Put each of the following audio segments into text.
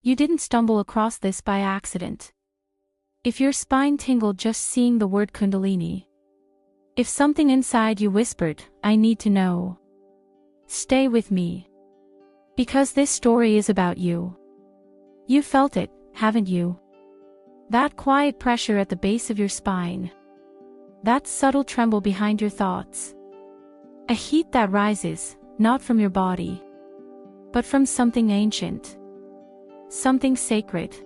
You didn't stumble across this by accident. If your spine tingled just seeing the word Kundalini. If something inside you whispered, I need to know. Stay with me. Because this story is about you. You felt it, haven't you? That quiet pressure at the base of your spine. That subtle tremble behind your thoughts. A heat that rises, not from your body, but from something ancient. Something sacred.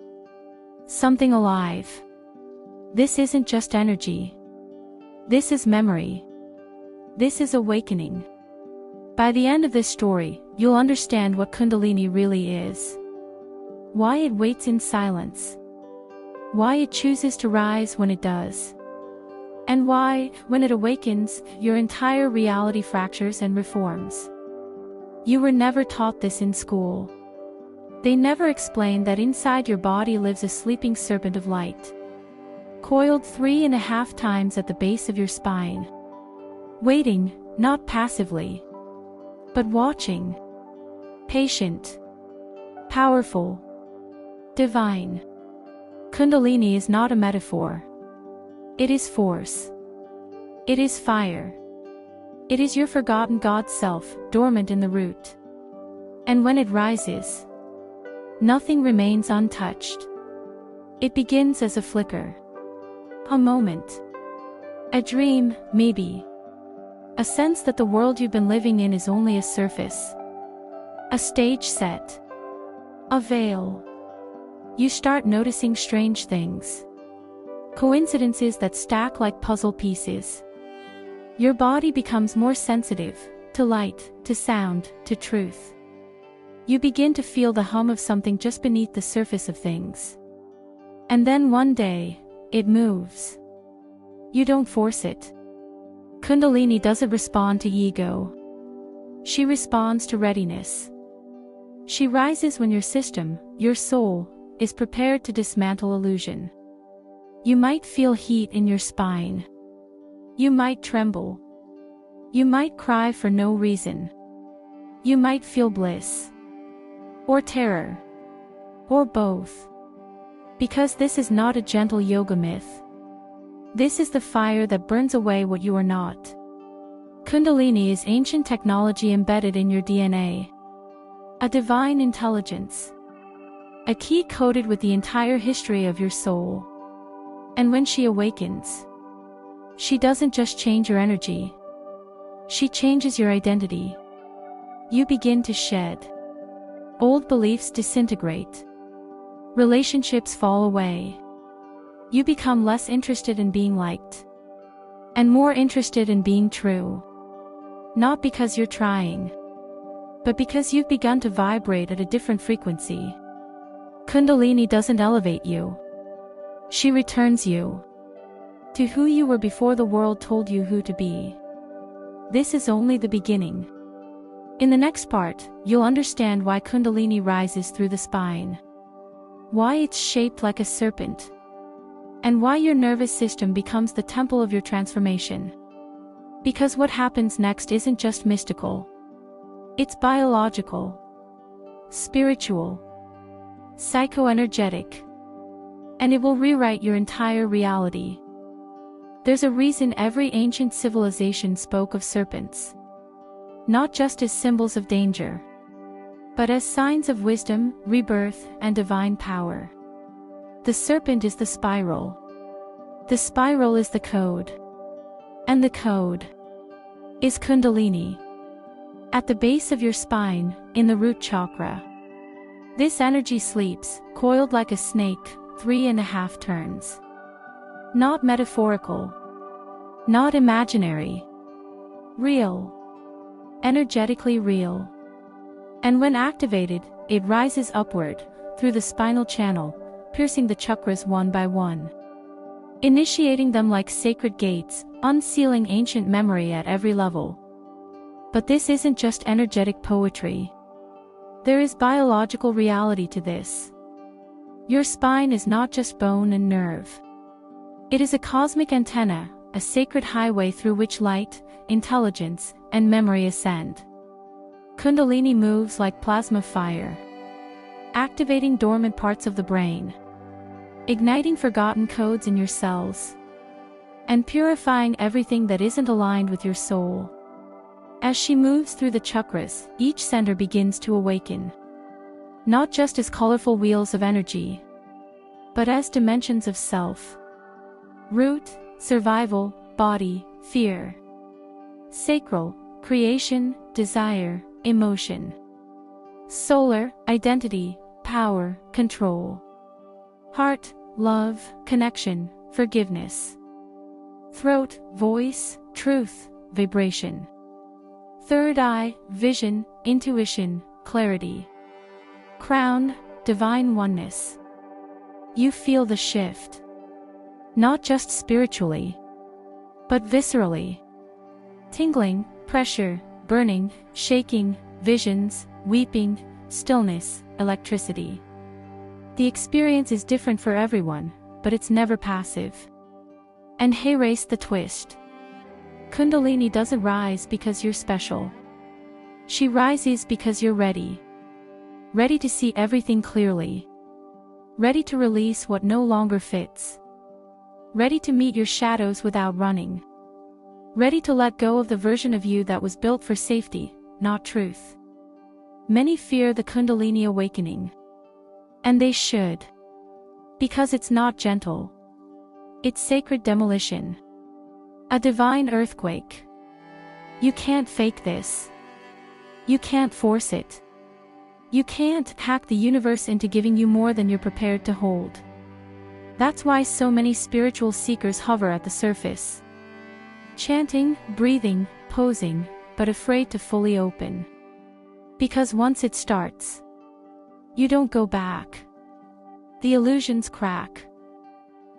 Something alive. This isn't just energy. This is memory. This is awakening. By the end of this story, you'll understand what Kundalini really is. Why it waits in silence. Why it chooses to rise when it does. And why, when it awakens, your entire reality fractures and reforms. You were never taught this in school. They never explained that inside your body lives a sleeping serpent of light. Coiled 3.5 times at the base of your spine. Waiting, not passively, but watching. Patient. Powerful. Divine. Kundalini is not a metaphor. It is force. It is fire. It is your forgotten God self, dormant in the root. And when it rises, nothing remains untouched. It begins as a flicker. A moment. A dream, maybe. A sense that the world you've been living in is only a surface. A stage set. A veil. You start noticing strange things. Coincidences that stack like puzzle pieces. Your body becomes more sensitive, to light, to sound, to truth. You begin to feel the hum of something just beneath the surface of things. And then one day, it moves. You don't force it. Kundalini doesn't respond to ego. She responds to readiness. She rises when your system, your soul, is prepared to dismantle illusion. You might feel heat in your spine. You might tremble. You might cry for no reason. You might feel bliss. Or terror. Or both. Because this is not a gentle yoga myth. This is the fire that burns away what you are not. Kundalini is ancient technology embedded in your DNA. A divine intelligence. A key coded with the entire history of your soul. And when she awakens, she doesn't just change your energy. She changes your identity. You begin to shed. Old beliefs disintegrate. Relationships fall away. You become less interested in being liked. And more interested in being true. Not because you're trying, but because you've begun to vibrate at a different frequency. Kundalini doesn't elevate you. She returns you to who you were before the world told you who to be. This is only the beginning. In the next part, you'll understand why Kundalini rises through the spine. Why it's shaped like a serpent. And why your nervous system becomes the temple of your transformation. Because what happens next isn't just mystical. It's biological. Spiritual. Psychoenergetic. And it will rewrite your entire reality. There's a reason every ancient civilization spoke of serpents. Not just as symbols of danger, but as signs of wisdom, rebirth, and divine power. The serpent is the spiral. The spiral is the code. And the code is Kundalini. At the base of your spine, in the root chakra. This energy sleeps, coiled like a snake, 3.5 turns. Not metaphorical. Not imaginary. Real. Energetically real. And when activated, it rises upward, through the spinal channel, piercing the chakras one by one. Initiating them like sacred gates, unsealing ancient memory at every level. But this isn't just energetic poetry. There is biological reality to this. Your spine is not just bone and nerve. It is a cosmic antenna, a sacred highway through which light, intelligence, and memory ascend. Kundalini moves like plasma fire. activating dormant parts of the brain, igniting forgotten codes in your cells, and purifying everything that isn't aligned with your soul. As she moves through the chakras, each center begins to awaken, not just as colorful wheels of energy, but as dimensions of self. Root, survival, body, fear. Sacral, creation, desire, emotion. Solar, identity, power, control. Heart, love, connection, forgiveness. Throat, voice, truth, vibration. Third eye, vision, intuition, clarity. Crown, divine oneness. You feel the shift. Not just spiritually, but viscerally. Tingling, pressure, burning, shaking, visions, weeping, stillness, electricity. The experience is different for everyone, but it's never passive. And hey, race the twist. Kundalini doesn't rise because you're special. She rises because you're ready. Ready to see everything clearly. Ready to release what no longer fits. Ready to meet your shadows without running. Ready to let go of the version of you that was built for safety, not truth. Many fear the Kundalini awakening. And they should. Because it's not gentle. It's sacred demolition. A divine earthquake. You can't fake this. You can't force it. You can't hack the universe into giving you more than you're prepared to hold. That's why so many spiritual seekers hover at the surface. Chanting, breathing, posing, but afraid to fully open. Because once it starts, you don't go back. The illusions crack.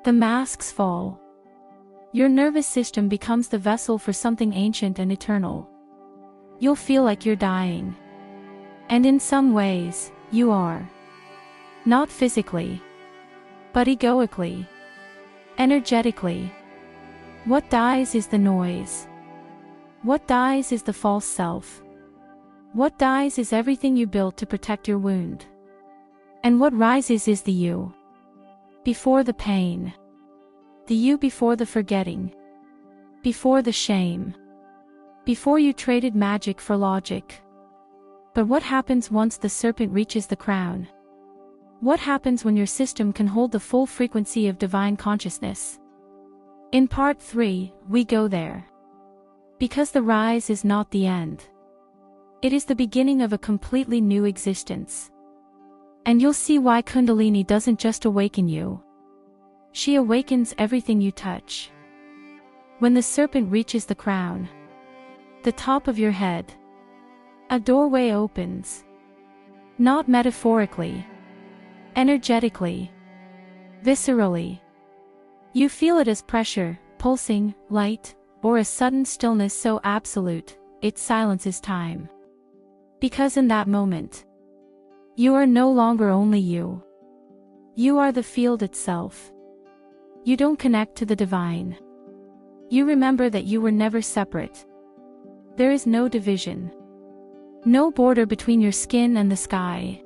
The masks fall. Your nervous system becomes the vessel for something ancient and eternal. You'll feel like you're dying. And in some ways, you are. Not physically, but egoically, energetically. What dies is the noise. What dies is the false self. What dies is everything you built to protect your wound. And what rises is the you. Before the pain. The you before the forgetting. Before the shame. Before you traded magic for logic. But what happens once the serpent reaches the crown? What happens when your system can hold the full frequency of divine consciousness? In part 3, we go there. Because the rise is not the end. It is the beginning of a completely new existence. And you'll see why Kundalini doesn't just awaken you. She awakens everything you touch. When the serpent reaches the crown, the top of your head, a doorway opens. Not metaphorically. Energetically. Viscerally. You feel it as pressure, pulsing, light, or a sudden stillness so absolute, it silences time. Because in that moment, you are no longer only you. You are the field itself. You don't connect to the divine. You remember that you were never separate. There is no division. No border between your skin and the sky.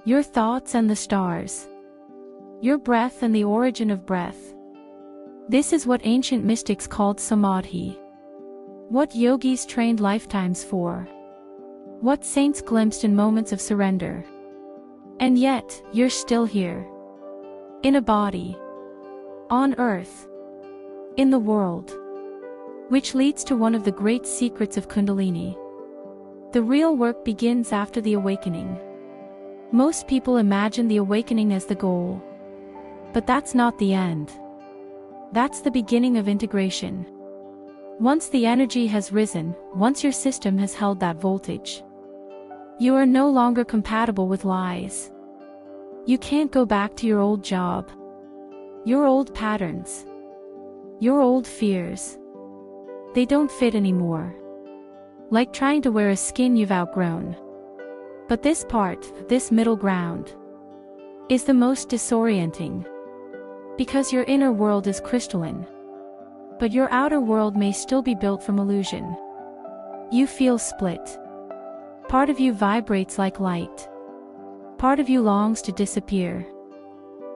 Your thoughts and the stars. Your breath and the origin of breath. This is what ancient mystics called samadhi. What yogis trained lifetimes for. What saints glimpsed in moments of surrender. And yet, you're still here. In a body. On earth. In the world. Which leads to one of the great secrets of Kundalini. The real work begins after the awakening. Most people imagine the awakening as the goal. But that's not the end. That's the beginning of integration. Once the energy has risen, once your system has held that voltage, you are no longer compatible with lies. You can't go back to your old job. Your old patterns. Your old fears. They don't fit anymore. Like trying to wear a skin you've outgrown. But this part, this middle ground, is the most disorienting. Because your inner world is crystalline. But your outer world may still be built from illusion. You feel split. Part of you vibrates like light. Part of you longs to disappear.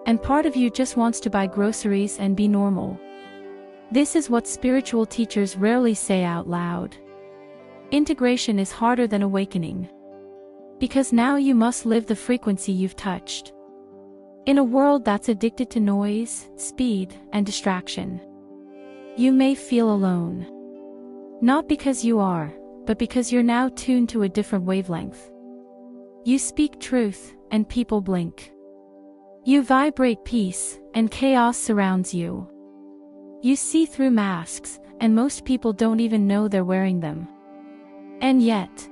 And part of you just wants to buy groceries and be normal. This is what spiritual teachers rarely say out loud. Integration is harder than awakening. Because now you must live the frequency you've touched. In a world that's addicted to noise, speed, and distraction. You may feel alone. Not because you are, but because you're now tuned to a different wavelength. You speak truth, and people blink. You vibrate peace, and chaos surrounds you. You see through masks, and most people don't even know they're wearing them. And yet,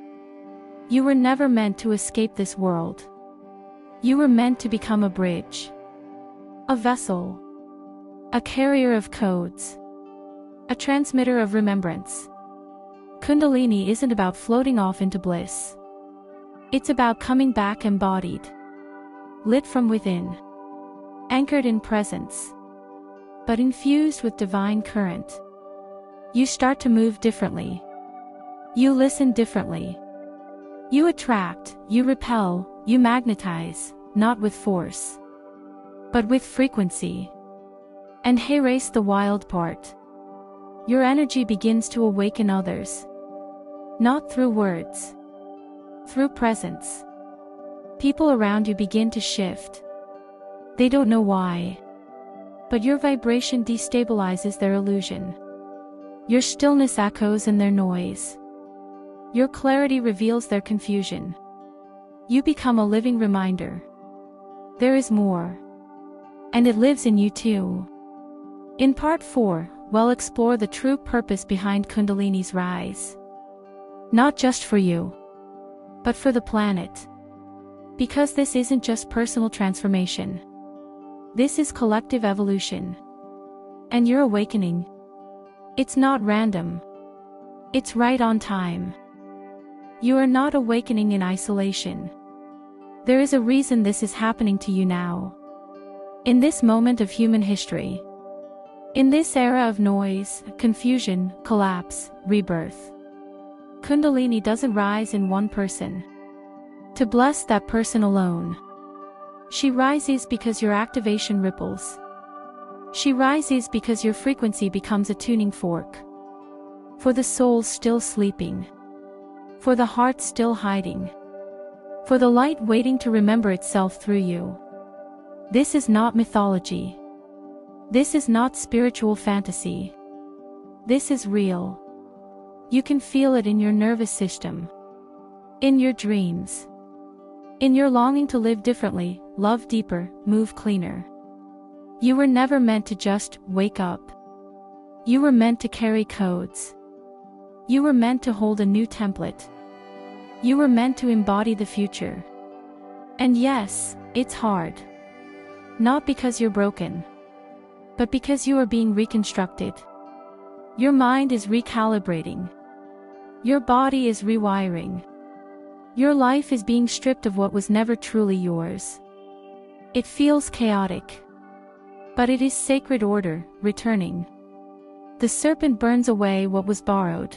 you were never meant to escape this world. You were meant to become a bridge. A vessel. A carrier of codes. A transmitter of remembrance. Kundalini isn't about floating off into bliss. It's about coming back embodied. Lit from within. Anchored in presence. But infused with divine current. You start to move differently. You listen differently. You attract, you repel, you magnetize, not with force. But with frequency. And erase the wild part. Your energy begins to awaken others. Not through words. Through presence. People around you begin to shift. They don't know why. But your vibration destabilizes their illusion. Your stillness echoes in their noise. Your clarity reveals their confusion. You become a living reminder. There is more. And it lives in you too. In part 4, we'll explore the true purpose behind Kundalini's rise. Not just for you, but for the planet. Because this isn't just personal transformation. This is collective evolution. And your awakening. It's not random. It's right on time. You are not awakening in isolation. There is a reason this is happening to you now. In this moment of human history. In this era of noise, confusion, collapse, rebirth. Kundalini doesn't rise in one person. To bless that person alone. She rises because your activation ripples. She rises because your frequency becomes a tuning fork. For the soul still sleeping. For the heart still hiding. For the light waiting to remember itself through you. This is not mythology. This is not spiritual fantasy. This is real. You can feel it in your nervous system. In your dreams. In your longing to live differently, love deeper, move cleaner. You were never meant to just wake up. You were meant to carry codes. You were meant to hold a new template. You were meant to embody the future. And yes, it's hard. Not because you're broken. But because you are being reconstructed. Your mind is recalibrating. Your body is rewiring. Your life is being stripped of what was never truly yours. It feels chaotic. But it is sacred order, returning. The serpent burns away what was borrowed.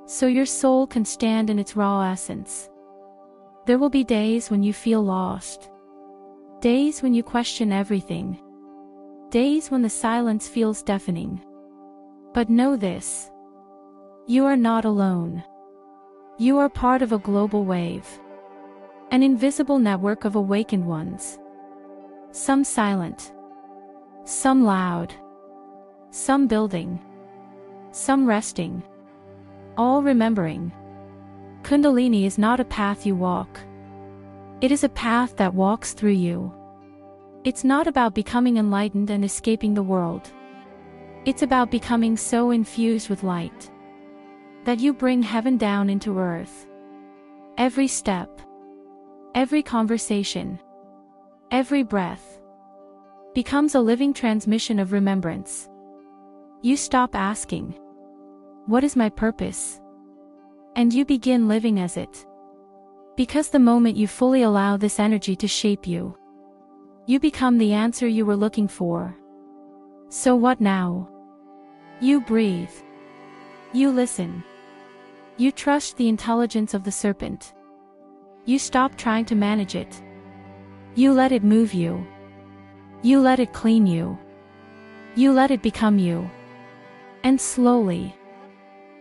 So your soul can stand in its raw essence. There will be days when you feel lost. Days when you question everything. Days when the silence feels deafening. But know this. You are not alone. You are part of a global wave. An invisible network of awakened ones. Some silent. Some loud. Some building. Some resting. All remembering. Kundalini is not a path you walk. It is a path that walks through you. It's not about becoming enlightened and escaping the world. It's about becoming so infused with light that you bring heaven down into earth. Every step, every conversation, every breath becomes a living transmission of remembrance. You stop asking, "What is my purpose?" And you begin living as it. Because the moment you fully allow this energy to shape you, you become the answer you were looking for. So what now? You breathe. You listen. You trust the intelligence of the serpent. You stop trying to manage it, You let it move you. You let it clean you. You let it become you. And slowly,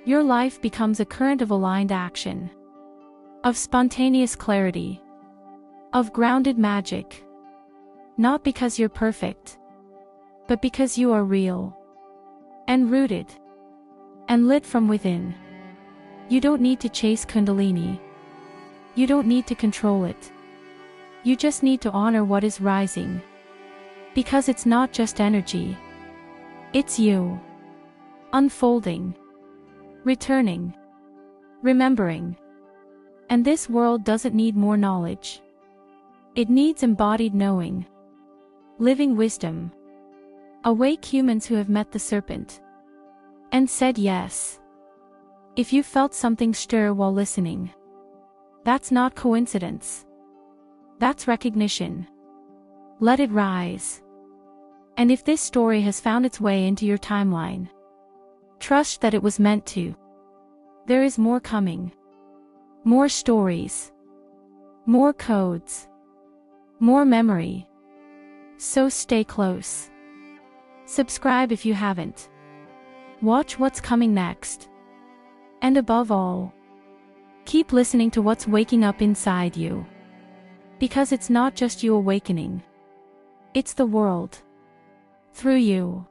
your life becomes a current of aligned action, of spontaneous clarity, of grounded magic. Not because you're perfect, but because you are real, and rooted, and lit from within. You don't need to chase Kundalini. You don't need to control it. You just need to honor what is rising. Because it's not just energy. It's you. Unfolding. Returning. Remembering. And this world doesn't need more knowledge. It needs embodied knowing. Living wisdom. Awake humans who have met the serpent. And said yes. If you felt something stir while listening, that's not coincidence. That's recognition. Let it rise. And if this story has found its way into your timeline, trust that it was meant to. There is more coming. More stories. More codes. More memory. So stay close. Subscribe if you haven't. Watch what's coming next. And above all, keep listening to what's waking up inside you. Because it's not just you awakening. It's the world. Through you.